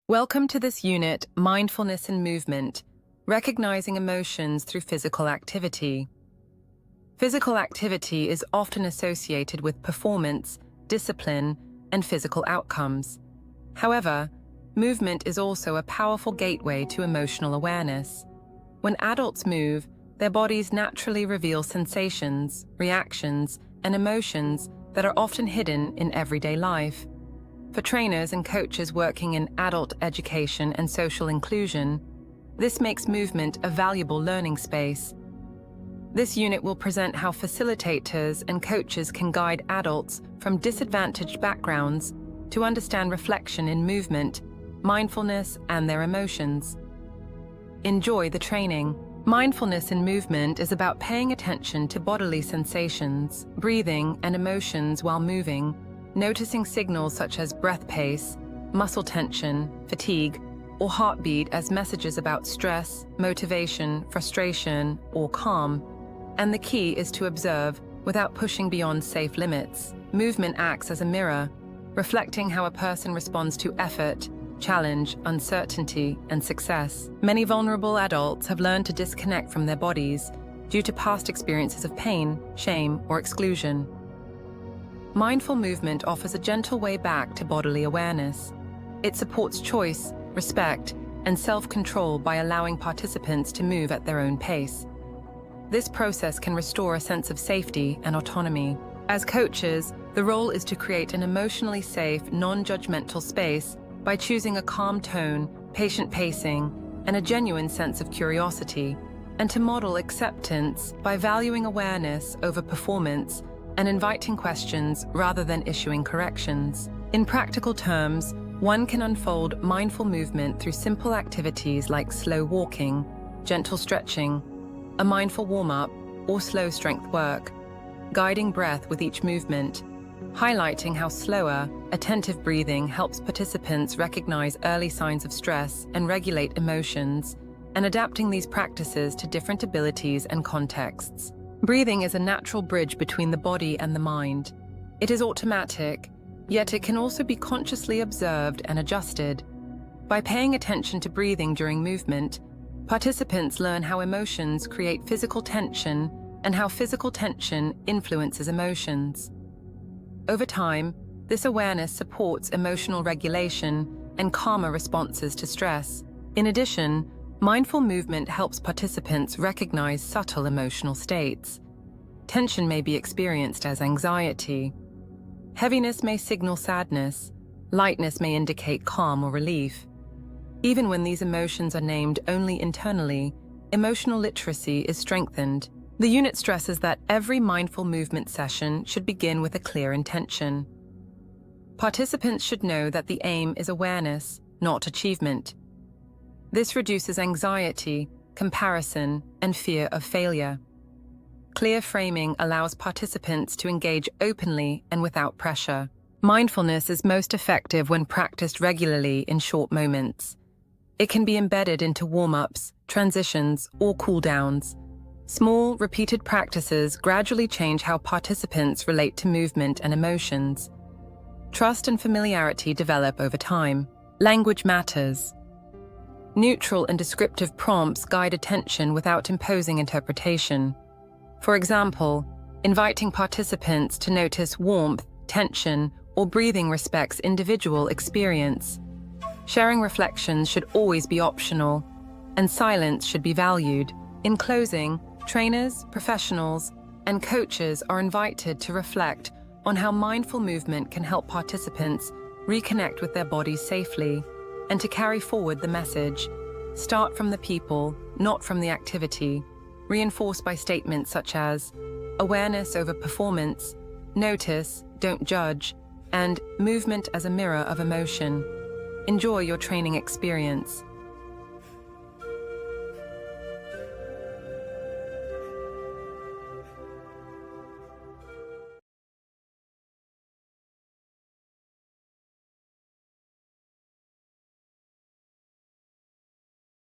Welcome to this unit, Mindfulness and Movement, recognizing emotions through physical activity. Physical activity is often associated with performance, discipline, and physical outcomes. However, movement is also a powerful gateway to emotional awareness. When adults move, their bodies naturally reveal sensations, reactions, and emotions that are often hidden in everyday life. For trainers and coaches working in adult education and social inclusion, this makes movement a valuable learning space. This unit will present how facilitators and coaches can guide adults from disadvantaged backgrounds to understand reflection in movement, mindfulness, and their emotions. Enjoy the training. Mindfulness in movement is about paying attention to bodily sensations, breathing, and emotions while moving, noticing signals such as breath pace, muscle tension, fatigue, or heartbeat as messages about stress, motivation, frustration, or calm. And the key is to observe without pushing beyond safe limits. Movement acts as a mirror, reflecting how a person responds to effort, challenge, uncertainty, and success. Many vulnerable adults have learned to disconnect from their bodies due to past experiences of pain, shame, or exclusion. Mindful movement offers a gentle way back to bodily awareness. It supports choice, respect, and self-control by allowing participants to move at their own pace. This process can restore a sense of safety and autonomy. As coaches, the role is to create an emotionally safe, non-judgmental space by choosing a calm tone, patient pacing, and a genuine sense of curiosity, and to model acceptance by valuing awareness over performance and inviting questions rather than issuing corrections. In practical terms, one can unfold mindful movement through simple activities like slow walking, gentle stretching, a mindful warm-up, or slow strength work, guiding breath with each movement, highlighting how slower, attentive breathing helps participants recognize early signs of stress and regulate emotions, and adapting these practices to different abilities and contexts. Breathing is a natural bridge between the body and the mind. It is automatic, yet it can also be consciously observed and adjusted. By paying attention to breathing during movement, participants learn how emotions create physical tension and how physical tension influences emotions. Over time, this awareness supports emotional regulation and calmer responses to stress. In addition, mindful movement helps participants recognize subtle emotional states. Tension may be experienced as anxiety. Heaviness may signal sadness. Lightness may indicate calm or relief. Even when these emotions are named only internally, emotional literacy is strengthened. The unit stresses that every mindful movement session should begin with a clear intention. Participants should know that the aim is awareness, not achievement. This reduces anxiety, comparison, and fear of failure. Clear framing allows participants to engage openly and without pressure. Mindfulness is most effective when practiced regularly in short moments. It can be embedded into warm-ups, transitions, or cool-downs. Small, repeated practices gradually change how participants relate to movement and emotions. Trust and familiarity develop over time. Language matters. Neutral and descriptive prompts guide attention without imposing interpretation. For example, inviting participants to notice warmth, tension, or breathing respects individual experience. Sharing reflections should always be optional, and silence should be valued. In closing, trainers, professionals, and coaches are invited to reflect on how mindful movement can help participants reconnect with their bodies safely, and to carry forward the message, start from the people, not from the activity, reinforced by statements such as awareness over performance, notice, don't judge, and movement as a mirror of emotion. Enjoy your training experience.